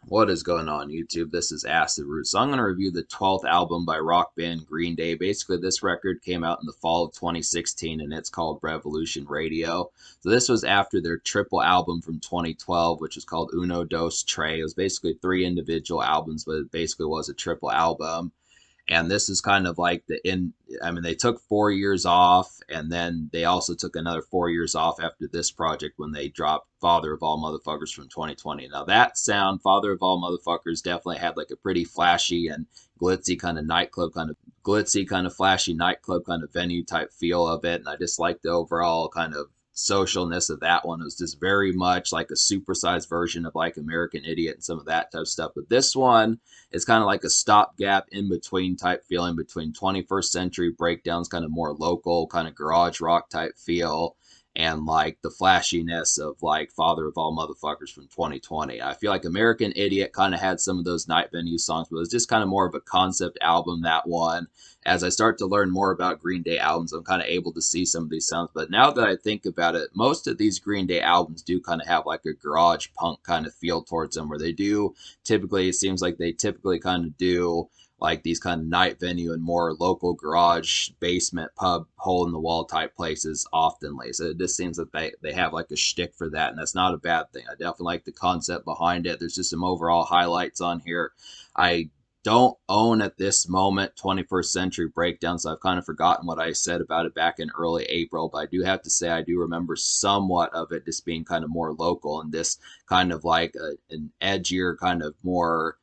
What is going on YouTube? This is Acid Root. So I'm going to review the 12th album by rock band Green Day. Basically, this record came out in the fall of 2016 and it's called Revolution Radio. So this was after their triple album from 2012, which was called Uno Dos Tres. It was basically three individual albums, but it basically was a triple album. And this is kind of like I mean, they took 4 years off, and then they also took another 4 years off after this project when they dropped Father of All Motherfuckers from 2020. Now that sound, Father of All Motherfuckers, definitely had like a pretty flashy and glitzy kind of nightclub kind of glitzy kind of flashy nightclub kind of venue type feel of it. And I just like the overall kind of socialness of that one. It was just very much like a supersized version of like American Idiot and some of that type of stuff. But this one is kind of like a stopgap in between type feeling between 21st century breakdowns, kind of more local, kind of garage rock type feel, and like the flashiness of like Father of All Motherfuckers from 2020. I feel like American Idiot kind of had some of those night venue songs, but it was just kind of more of a concept album, that one. As I start to learn more about Green Day albums, I'm kind of able to see some of these sounds. But now that I think about it, most of these Green Day albums do kind of have like a garage punk kind of feel towards them, where they do typically, it seems like they typically kind of do like these kind of night venue and more local garage basement pub hole in the wall type places oftenly. So it just seems that they have like a shtick for that, and that's not a bad thing. I definitely like the concept behind it. There's just some overall highlights on here. I don't own at this moment 21st Century Breakdown, so I've kind of forgotten what I said about it back in early April, but I do have to say I do remember somewhat of it just being kind of more local, and this kind of like an edgier kind of more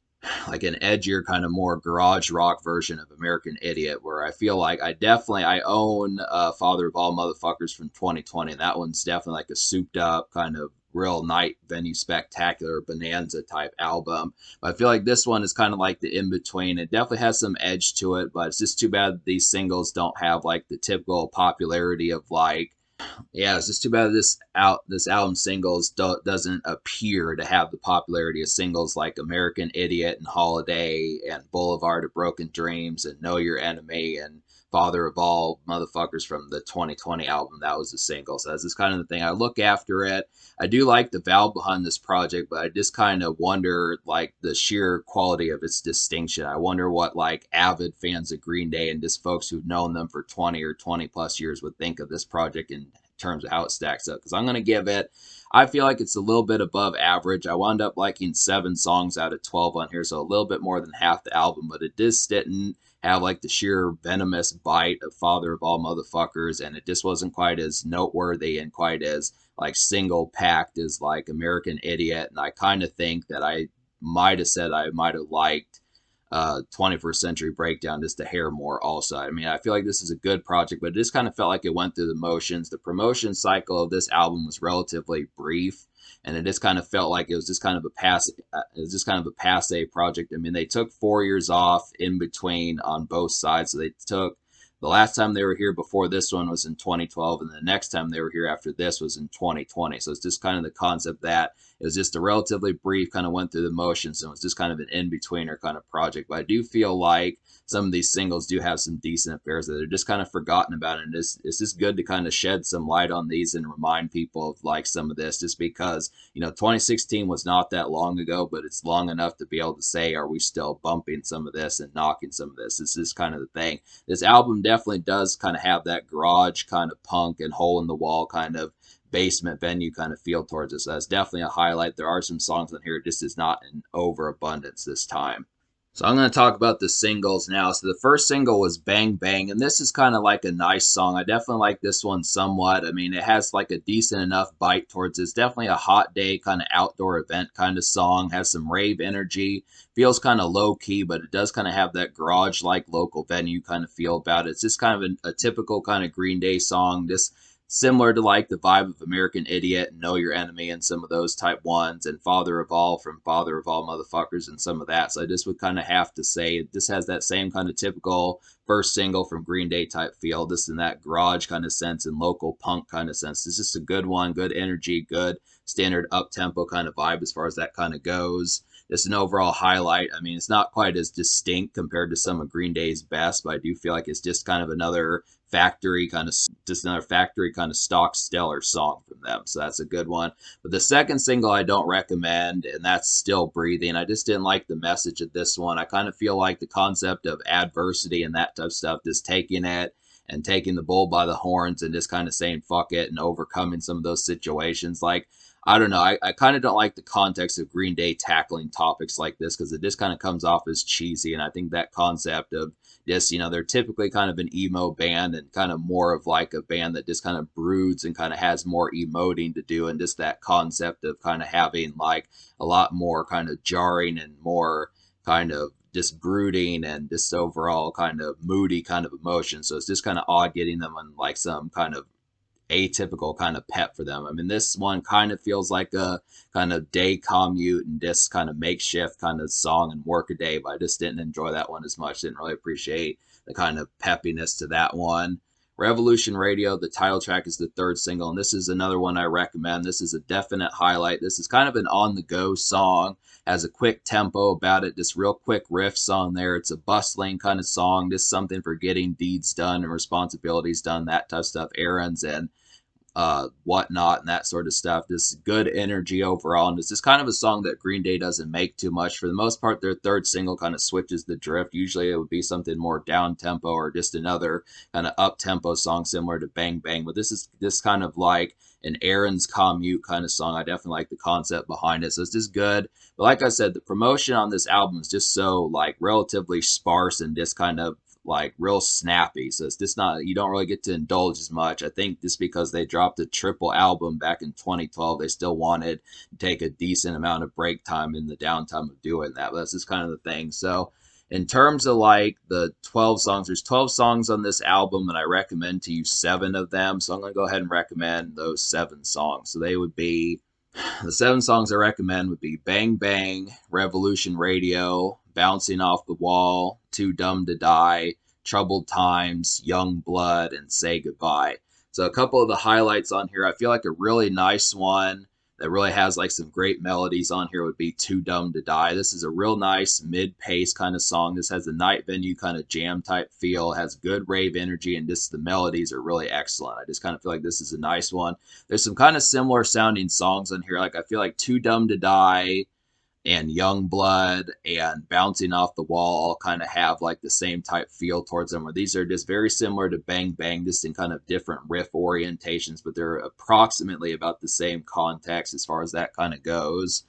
like an edgier kind of more garage rock version of American Idiot, where I feel like I own Father of All Motherfuckers from 2020, and that one's definitely like a souped up kind of real night venue spectacular bonanza type album. But I feel like this one is kind of like the in between. It definitely has some edge to it, but it's just too bad these singles don't have like the typical popularity of like, yeah, it's just too bad this album singles doesn't appear to have the popularity of singles like American Idiot and Holiday and Boulevard of Broken Dreams and Know Your Enemy and Father of All Motherfuckers from the 2020 album. That was a single. So that's just kind of the thing. I look after it. I do like the valve behind this project, but I just kind of wonder like the sheer quality of its distinction. I wonder what like avid fans of Green Day and just folks who've known them for 20 or 20 plus years would think of this project in terms of how it stacks up. Because I'm going to give it, I feel like it's a little bit above average. I wound up liking 7 songs out of 12 on here, so a little bit more than half the album, but it just didn't have like the sheer venomous bite of Father of All Motherfuckers, and it just wasn't quite as noteworthy and quite as like single packed as like American Idiot. And I kind of think that I might have said I might have liked 21st Century Breakdown just a hair more also. I mean, I feel like this is a good project, but it just kind of felt like it went through the motions. The promotion cycle of this album was relatively brief, and it just kind of felt like it was just kind of a passe project. I mean, they took 4 years off in between on both sides. So they took the last time they were here before this one was in 2012, and the next time they were here after this was in 2020. So it's just kind of the concept that it was just a relatively brief, kind of went through the motions, and it was just kind of an in-betweener kind of project. But I do feel like some of these singles do have some decent affairs that they're just kind of forgotten about. And it's just good to kind of shed some light on these and remind people of like some of this, just because, 2016 was not that long ago, but it's long enough to be able to say, are we still bumping some of this and knocking some of this? This is kind of the thing. This album definitely does kind of have that garage kind of punk and hole in the wall kind of basement venue kind of feel towards it. So that's definitely a highlight. There are some songs on here, it just is not in overabundance this time. So I'm going to talk about the singles now. So the first single was Bang Bang, and this is kind of like a nice song. I definitely like this one somewhat. I mean, it has like a decent enough bite towards it. It's definitely a hot day kind of outdoor event kind of song. Has some rave energy. Feels kind of low key, but it does kind of have that garage like local venue kind of feel about it. It's just kind of a typical kind of Green Day song. Just similar to like the vibe of American Idiot and Know Your Enemy and some of those type ones, and Father of All from Father of All Motherfuckers and some of that. So I just would kind of have to say this has that same kind of typical first single from Green Day type feel, just in that garage kind of sense and local punk kind of sense. It's just a good one, good energy, good standard up tempo kind of vibe as far as that kind of goes. just an overall highlight. I mean, it's not quite as distinct compared to some of Green Day's best, but I do feel like it's just kind of another factory kind of stock stellar song from them. So that's a good one. But the second single I don't recommend, and that's Still Breathing. I just didn't like the message of this one. I kind of feel like the concept of adversity and that type of stuff, just taking it and taking the bull by the horns and just kind of saying fuck it and overcoming some of those situations. Like, I don't know. I kind of don't like the context of Green Day tackling topics like this because it just kind of comes off as cheesy. And I think that concept of just, they're typically kind of an emo band and kind of more of like a band that just kind of broods and kind of has more emoting to do. And just that concept of kind of having like a lot more kind of jarring and more kind of just brooding and just overall kind of moody kind of emotion. So it's just kind of odd getting them on like some kind of atypical kind of pep for them. I mean, this one kind of feels like a kind of day commute and just kind of makeshift kind of song and work a day, but I just didn't enjoy that one as much. Didn't really appreciate the kind of peppiness to that one. Revolution Radio, the title track, is the third single, and this is another one I recommend. This is a definite highlight. This is kind of an on-the-go song, has a quick tempo about it, just real quick riffs on there. It's a bustling kind of song, just something for getting deeds done and responsibilities done, that type of stuff, errands and whatnot and that sort of stuff. Just good energy overall, and it's just kind of a song that Green Day doesn't make too much. For the most part, their third single kind of switches the drift. Usually it would be something more down tempo or just another kind of up tempo song similar to Bang Bang, but this is just kind of like an errands commute kind of song. I definitely like the concept behind it, so it's just good. But like I said, the promotion on this album is just so like relatively sparse and just kind of like real snappy. So it's just not, you don't really get to indulge as much. I think just because they dropped a triple album back in 2012, they still wanted to take a decent amount of break time in the downtime of doing that. But that's just kind of the thing. So in terms of like the 12 songs, there's 12 songs on this album, and I recommend to you 7 of them. So I'm going to go ahead and recommend those 7 songs. So they would be, the 7 songs I recommend would be Bang Bang, Revolution Radio, Bouncing Off the Wall, Too Dumb to Die, Troubled Times, Young Blood, and Say Goodbye. So a couple of the highlights on here, I feel like a really nice one that really has like some great melodies on here would be Too Dumb to Die. This is a real nice mid-pace kind of song. This has a night venue kind of jam type feel, has good rave energy, and just the melodies are really excellent. I just kind of feel like this is a nice one. There's some kind of similar sounding songs on here. Like I feel like Too Dumb to Die and Young Blood and Bouncing Off the Wall all kind of have like the same type feel towards them, where these are just very similar to Bang Bang, just in kind of different riff orientations, but they're approximately about the same context as far as that kind of goes.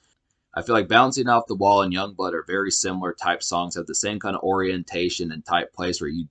I feel like Bouncing Off the Wall and Young Blood are very similar type songs, have the same kind of orientation and type place where you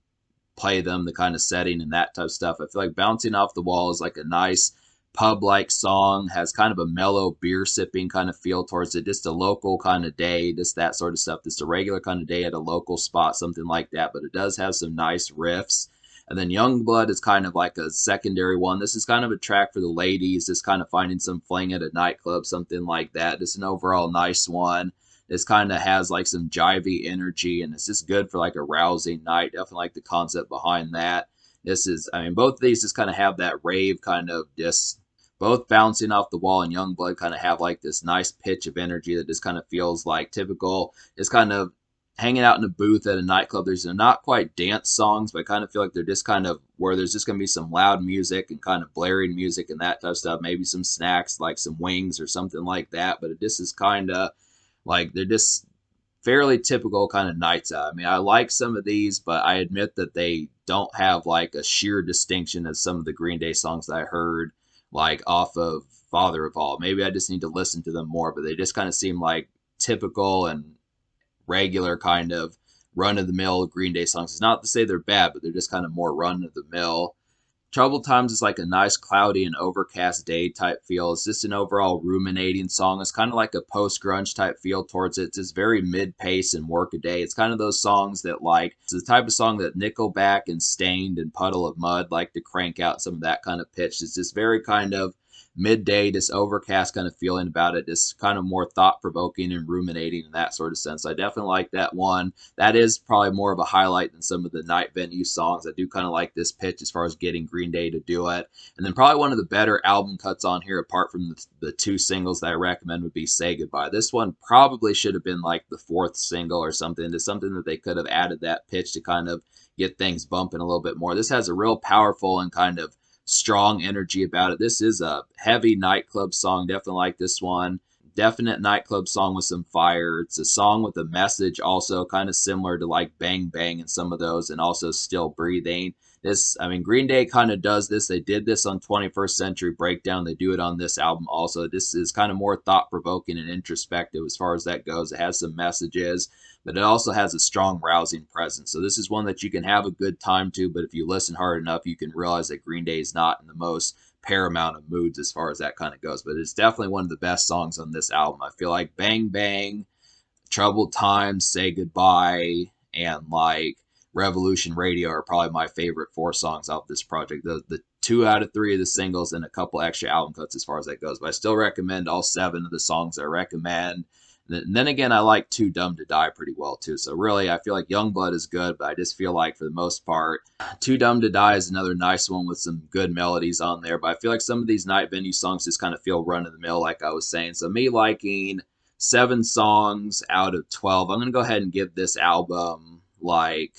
play them, the kind of setting and that type of stuff. I feel like Bouncing Off the Wall is like a nice pub-like song, has kind of a mellow beer sipping kind of feel towards it, just a local kind of day, just that sort of stuff, just a regular kind of day at a local spot, something like that, but it does have some nice riffs. And then Young Blood is kind of like a secondary one. This is kind of a track for the ladies, just kind of finding some fling at a nightclub, something like that. Just an overall nice one. This kind of has like some jivey energy, and it's just good for like a rousing night. Definitely like the concept behind that. This is, I mean, both of these just kind of have that rave kind of just, both Bouncing Off the Wall and Young Blood kind of have like this nice pitch of energy that just kind of feels like typical. It's kind of hanging out in a booth at a nightclub. There's not quite dance songs, but I kind of feel like they're just kind of where there's just going to be some loud music and kind of blaring music and that type of stuff. Maybe some snacks like some wings or something like that. But it just is kind of like they're just fairly typical kind of nights out. I mean, I like some of these, but I admit that they don't have like a sheer distinction as some of the Green Day songs that I heard like off of Father of All. Maybe I just need to listen to them more, but they just kind of seem like typical and regular kind of run of the mill Green Day songs. It's not to say they're bad, but they're just kind of more run of the mill. Troubled Times is like a nice cloudy and overcast day type feel. It's just an overall ruminating song. It's kind of like a post-grunge type feel towards it. It's just very mid-pace and work a day. It's kind of those songs that like, it's the type of song that Nickelback and Stained and Puddle of Mud like to crank out some of that kind of pitch. It's just very kind of midday, just overcast kind of feeling about it, just kind of more thought provoking and ruminating in that sort of sense. I definitely like that one. That is probably more of a highlight than some of the night venue songs. I do kind of like this pitch as far as getting Green Day to do it. And then probably one of the better album cuts on here, apart from the two singles that I recommend, would be Say Goodbye. This one probably should have been like the fourth single or something. Just something that they could have added that pitch to kind of get things bumping a little bit more. This has a real powerful and kind of strong energy about it. This is a heavy nightclub song. Definitely like this one. Definite nightclub song with some fire. It's a song with a message, also kind of similar to like Bang Bang and some of those, and also Still Breathing. This, I mean, Green Day kind of does this. They did this on 21st Century Breakdown. They do it on this album also. This is kind of more thought provoking and introspective as far as that goes. It has some messages, but it also has a strong, rousing presence. So this is one that you can have a good time to, but if you listen hard enough, you can realize that Green Day is not in the most paramount of moods as far as that kind of goes. But it's definitely one of the best songs on this album. I feel like Bang Bang, Troubled Times, Say Goodbye, and like Revolution Radio are probably my favorite four songs off this project. The 2 out of 3 of the singles and a couple extra album cuts as far as that goes. But I still recommend all 7 of the songs I recommend. And then again, I like Too Dumb to Die pretty well too. So really, I feel like Youngblood is good, but I just feel like for the most part, Too Dumb to Die is another nice one with some good melodies on there. But I feel like some of these night venue songs just kind of feel run of the mill, like I was saying. So me liking 7 songs out of 12, I'm gonna go ahead and give this album like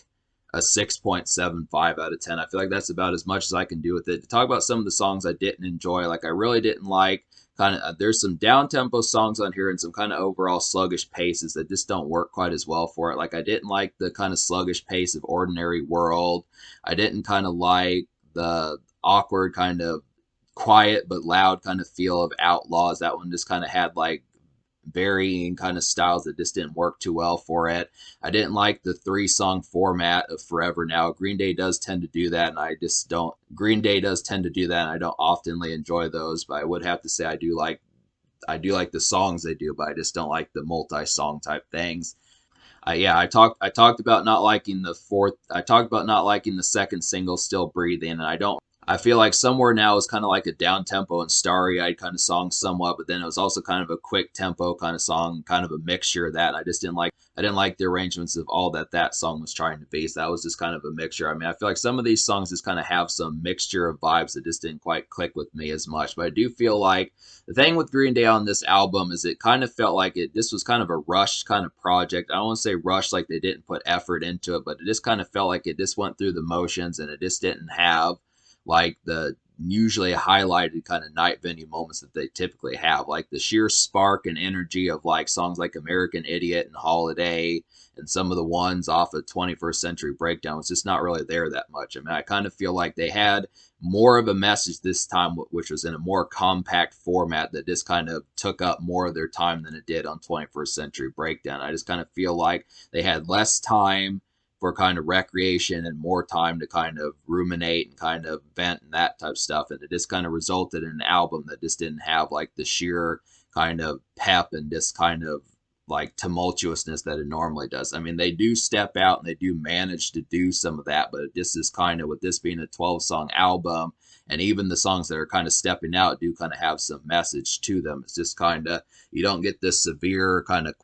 a 6.75 out of 10. I feel like that's about as much as I can do with it. To talk about some of the songs I didn't enjoy, like I really didn't like kind of there's some down tempo songs on here and some kind of overall sluggish paces that just don't work quite as well for it. Like I didn't like the kind of sluggish pace of Ordinary World. I didn't kind of like the awkward kind of quiet but loud kind of feel of Outlaws. That one just kind of had like varying kind of styles that just didn't work too well for it. I didn't like the 3-song format of Forever Now. Green Day does tend to do that, and I just don't. Green Day does tend to do that, and I don't oftenly enjoy those. But I would have to say I do like the songs they do, but I just don't like the multi-song type things. Yeah, I talked about not liking the fourth. I talked about not liking the second single, Still Breathing, and I don't. I feel like Somewhere Now is kind of like a down tempo and starry eyed kind of song somewhat, but then it was also kind of a quick tempo kind of song, kind of a mixture of that. I just didn't like. I didn't like the arrangements of all that song was trying to be. So that was just kind of a mixture. I mean, I feel like some of these songs just kind of have some mixture of vibes that just didn't quite click with me as much. But I do feel like the thing with Green Day on this album is it kind of felt like this was kind of a rushed kind of project. I don't want to say rushed like they didn't put effort into it, but it just kind of felt like it just went through the motions and it just didn't have like the usually highlighted kind of night venue moments that they typically have, like the sheer spark and energy of like songs like American Idiot and Holiday and some of the ones off of 21st Century Breakdown was just not really there that much. I mean, I kind of feel like they had more of a message this time, which was in a more compact format that just kind of took up more of their time than it did on 21st Century Breakdown. I just kind of feel like they had less time for kind of recreation and more time to kind of ruminate and kind of vent and that type of stuff. And it just kind of resulted in an album that just didn't have like the sheer kind of pep and just kind of like tumultuousness that it normally does. I mean, they do step out and they do manage to do some of that, but this is kind of, with this being a 12-song album, and even the songs that are kind of stepping out do kind of have some message to them. It's just kind of, you don't get this severe kind of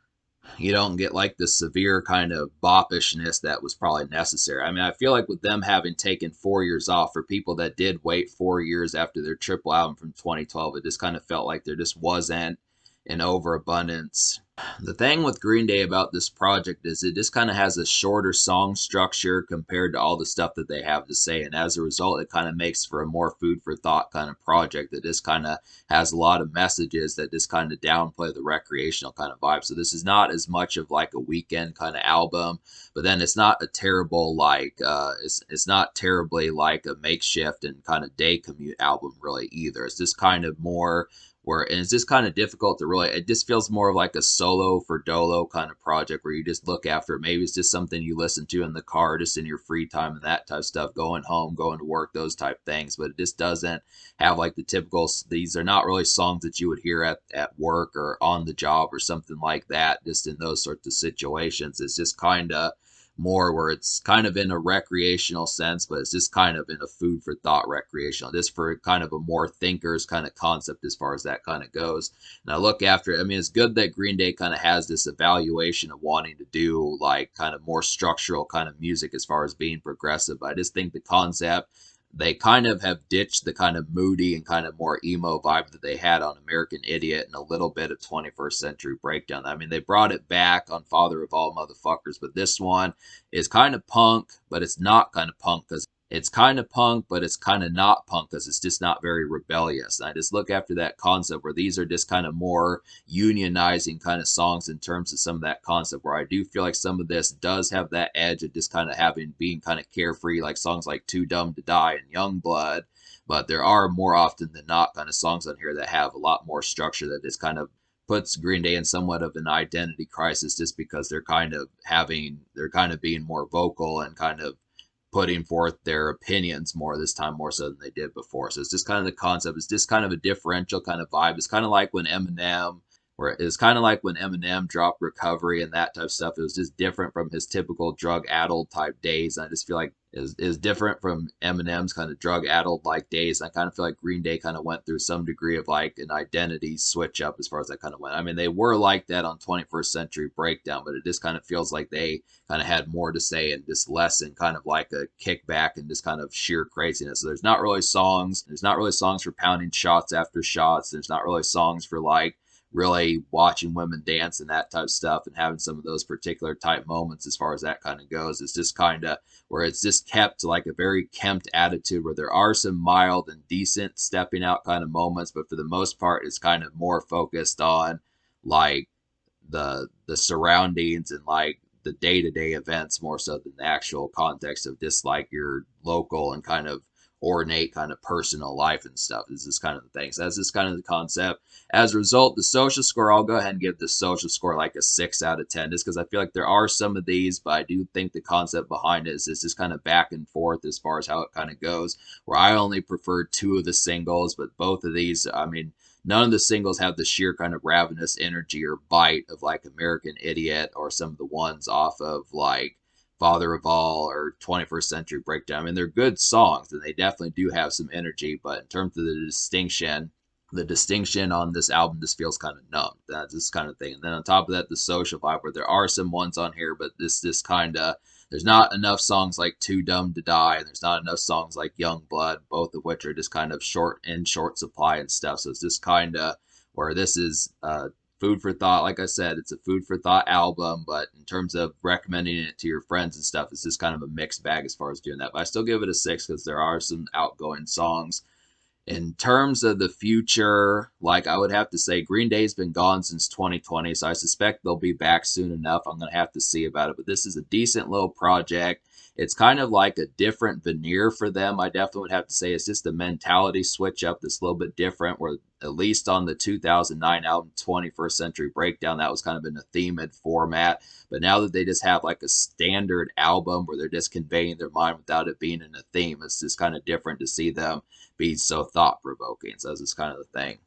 you don't get like the severe kind of boppishness that was probably necessary. I mean, I feel like with them having taken 4 years off, for people that did wait 4 years after their triple album from 2012, it just kind of felt like there just wasn't an overabundance. The thing with Green Day about this project is it just kind of has a shorter song structure compared to all the stuff that they have to say. And as a result, it kind of makes for a more food for thought kind of project that just kind of has a lot of messages that just kind of downplay the recreational kind of vibe. So this is not as much of like a weekend kind of album, but then it's not a terrible like it's not terribly like a makeshift and kind of day commute album really either. It's just kind of more where, and it's just kind of difficult to really, it just feels more of like a solo for dolo kind of project where you just look after it. Maybe it's just something you listen to in the car, just in your free time and that type of stuff, going home, going to work, those type things. But it just doesn't have like the typical, these are not really songs that you would hear at work or on the job or something like that, just in those sorts of situations. It's just kind of more where it's kind of in a recreational sense, but it's just kind of in a food for thought recreational, just for kind of a more thinkers kind of concept as far as that kind of goes. And I look after it. I mean, it's good that Green Day kind of has this evaluation of wanting to do like kind of more structural kind of music as far as being progressive. But I just think the concept, they kind of have ditched the kind of moody and kind of more emo vibe that they had on American Idiot and a little bit of 21st Century Breakdown. I mean, they brought it back on Father of All Motherfuckers, but this one is kind of punk, but it's not kind of punk because it's kind of punk, but it's kind of not punk because it's just not very rebellious. And I just look after that concept where these are just kind of more unionizing kind of songs in terms of some of that concept, where I do feel like some of this does have that edge of just kind of having being kind of carefree, like songs like Too Dumb to Die and Young Blood. But there are more often than not kind of songs on here that have a lot more structure that just kind of puts Green Day in somewhat of an identity crisis, just because they're kind of being more vocal and kind of putting forth their opinions more this time, more so than they did before. So it's just kind of the concept. It's just kind of a differential kind of vibe. It's kind of like when Eminem, where it's kind of like when Eminem dropped Recovery and that type of stuff. It was just different from his typical drug addled type days. And I just feel like is different from Eminem's kind of drug addled like days. And I kind of feel like Green Day kind of went through some degree of like an identity switch up as far as that kind of went. I mean, they were like that on 21st Century Breakdown, but it just kind of feels like they kind of had more to say and just less in kind of like a kickback and just kind of sheer craziness. So there's not really songs. There's not really songs for pounding shots after shots. There's not really songs for like really watching women dance and that type of stuff and having some of those particular type moments as far as that kind of goes. It's just kind of where it's just kept like a very kempt attitude where there are some mild and decent stepping out kind of moments, but for the most part, it's kind of more focused on like the surroundings and like the day-to-day events more so than the actual context of just like your local and kind of ornate kind of personal life and stuff. This is kind of the thing. So that's just kind of the concept. As a result, the social score, I'll go ahead and give the social score like a 6 out of 10, just because I feel like there are some of these, but I do think the concept behind it is just kind of back and forth as far as how it kind of goes, where I only prefer two of the singles, but both of these, I mean, none of the singles have the sheer kind of ravenous energy or bite of like American Idiot or some of the ones off of like Father of All or 21st Century Breakdown. I mean, they're good songs and they definitely do have some energy, but in terms of the distinction on this album just feels kind of numb. That's this kind of thing. And then on top of that, the social vibe, where there are some ones on here, but this kind of there's not enough songs like Too Dumb to Die, and there's not enough songs like Young Blood, both of which are just kind of short supply and stuff. So it's just kind of where this is food for thought. Like I said, it's a food for thought album, but in terms of recommending it to your friends and stuff, it's just kind of a mixed bag as far as doing that. But I still give it a 6 because there are some outgoing songs. In terms of the future, like I would have to say Green Day's been gone since 2020, so I suspect they'll be back soon enough. I'm going to have to see about it, but this is a decent little project. It's kind of like a different veneer for them. I definitely would have to say it's just a mentality switch up that's a little bit different, where at least on the 2009 album 21st Century Breakdown, that was kind of in a themed format. But now that they just have like a standard album where they're just conveying their mind without it being in a theme, it's just kind of different to see them be so thought provoking. So that's just kind of the thing.